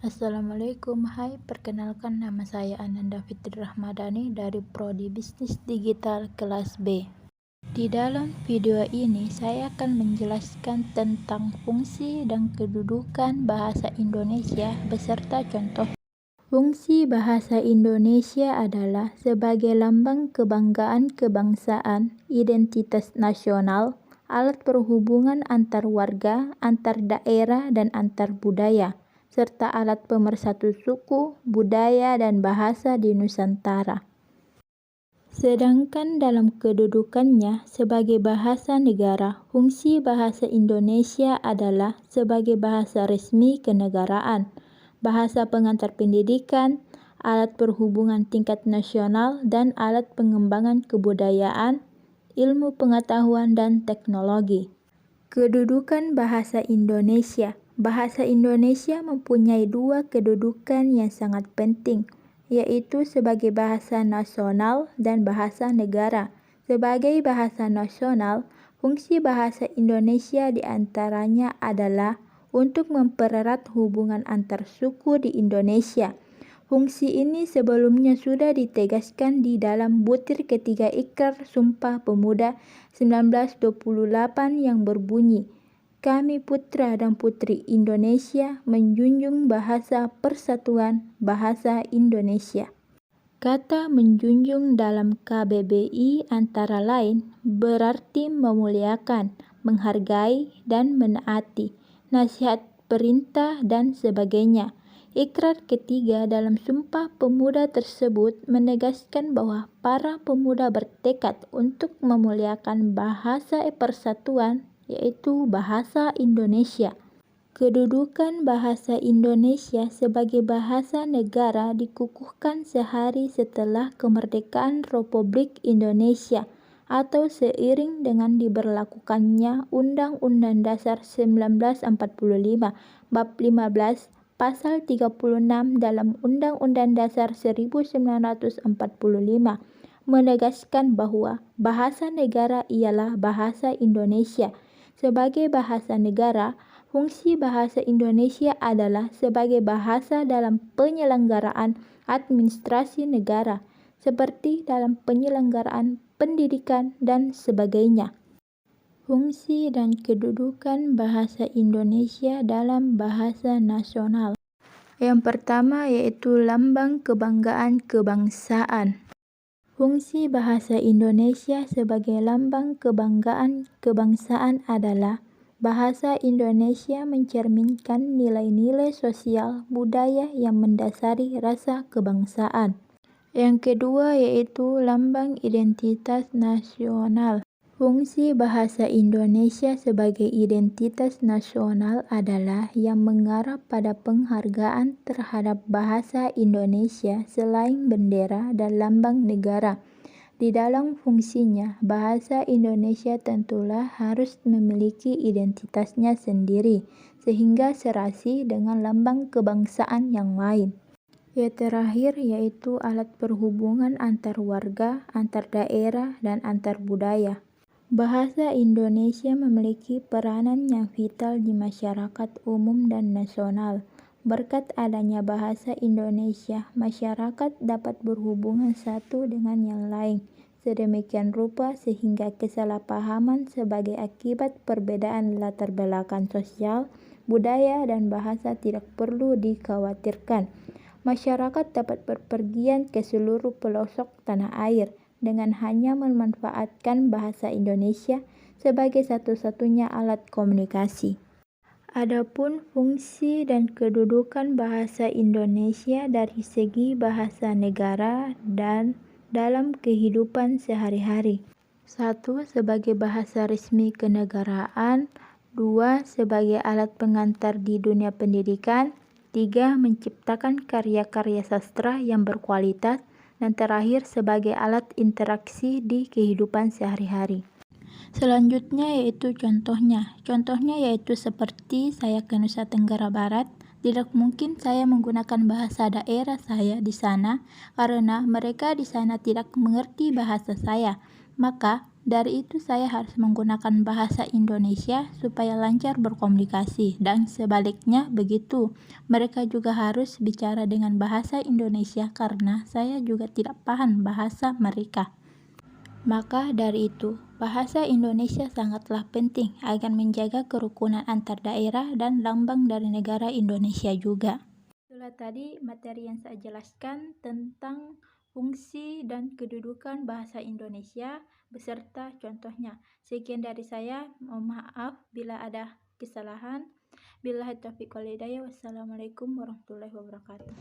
Assalamualaikum, hai, perkenalkan nama saya Ananda Fitri Rahmadani dari Prodi Bisnis Digital kelas B. Di dalam video ini saya akan menjelaskan tentang fungsi dan kedudukan bahasa Indonesia beserta contoh. Fungsi bahasa Indonesia adalah sebagai lambang kebanggaan kebangsaan, identitas nasional, alat perhubungan antar warga, antar daerah, dan antar budaya, serta alat pemersatu suku, budaya, dan bahasa di Nusantara. Sedangkan dalam kedudukannya sebagai bahasa negara, fungsi bahasa Indonesia adalah sebagai bahasa resmi kenegaraan, bahasa pengantar pendidikan, alat perhubungan tingkat nasional, dan alat pengembangan kebudayaan, ilmu pengetahuan, dan teknologi. Kedudukan bahasa Indonesia. Bahasa Indonesia mempunyai dua kedudukan yang sangat penting, yaitu sebagai bahasa nasional dan bahasa negara. Sebagai bahasa nasional, fungsi bahasa Indonesia diantaranya adalah untuk mempererat hubungan antar suku di Indonesia. Fungsi ini sebelumnya sudah ditegaskan di dalam butir ketiga Ikrar Sumpah Pemuda 1928 yang berbunyi, "Kami putra dan putri Indonesia menjunjung bahasa persatuan bahasa Indonesia." Kata menjunjung dalam KBBI antara lain berarti memuliakan, menghargai, dan menaati, nasihat, perintah, dan sebagainya. Ikrar ketiga dalam Sumpah Pemuda tersebut menegaskan bahwa para pemuda bertekad untuk memuliakan bahasa persatuan, yaitu bahasa Indonesia. Kedudukan bahasa Indonesia sebagai bahasa negara dikukuhkan sehari setelah kemerdekaan Republik Indonesia atau seiring dengan diberlakukannya Undang-Undang Dasar 1945 Bab 15 Pasal 36 dalam Undang-Undang Dasar 1945 menegaskan bahwa bahasa negara ialah bahasa Indonesia. Sebagai bahasa negara, fungsi bahasa Indonesia adalah sebagai bahasa dalam penyelenggaraan administrasi negara, seperti dalam penyelenggaraan pendidikan dan sebagainya. Fungsi dan kedudukan bahasa Indonesia dalam bahasa nasional. Yang pertama yaitu lambang kebanggaan kebangsaan. Fungsi bahasa Indonesia sebagai lambang kebanggaan kebangsaan adalah bahasa Indonesia mencerminkan nilai-nilai sosial budaya yang mendasari rasa kebangsaan. Yang kedua yaitu lambang identitas nasional. Fungsi bahasa Indonesia sebagai identitas nasional adalah yang mengarah pada penghargaan terhadap bahasa Indonesia selain bendera dan lambang negara. Di dalam fungsinya, bahasa Indonesia tentulah harus memiliki identitasnya sendiri, sehingga serasi dengan lambang kebangsaan yang lain. Yang terakhir yaitu alat perhubungan antar warga, antar daerah, dan antar budaya. Bahasa Indonesia memiliki peranan yang vital di masyarakat umum dan nasional. Berkat adanya bahasa Indonesia, masyarakat dapat berhubungan satu dengan yang lain, sedemikian rupa sehingga kesalahpahaman sebagai akibat perbedaan latar belakang sosial, budaya, dan bahasa tidak perlu dikhawatirkan. Masyarakat dapat berpergian ke seluruh pelosok tanah air dengan hanya memanfaatkan bahasa Indonesia sebagai satu-satunya alat komunikasi. Adapun fungsi dan kedudukan bahasa Indonesia dari segi bahasa negara dan dalam kehidupan sehari-hari. 1. Sebagai bahasa resmi kenegaraan. 2. Sebagai alat pengantar di dunia pendidikan. 3. Menciptakan karya-karya sastra yang berkualitas. Dan terakhir sebagai alat interaksi di kehidupan sehari-hari. Selanjutnya yaitu contohnya. Contohnya yaitu seperti saya ke Nusa Tenggara Barat, tidak mungkin saya menggunakan bahasa daerah saya di sana karena mereka di sana tidak mengerti bahasa saya. Maka Dari itu saya harus menggunakan bahasa Indonesia supaya lancar berkomunikasi, dan sebaliknya begitu. Mereka juga harus bicara dengan bahasa Indonesia karena saya juga tidak paham bahasa mereka. Maka dari itu, bahasa Indonesia sangatlah penting agar menjaga kerukunan antar daerah dan lambang dari negara Indonesia juga. Itulah tadi materi yang saya jelaskan tentang fungsi dan kedudukan bahasa Indonesia beserta contohnya. Sekian dari saya, mohon maaf bila ada kesalahan. Billahi taufiq wal hidayah. Wassalamualaikum warahmatullahi wabarakatuh.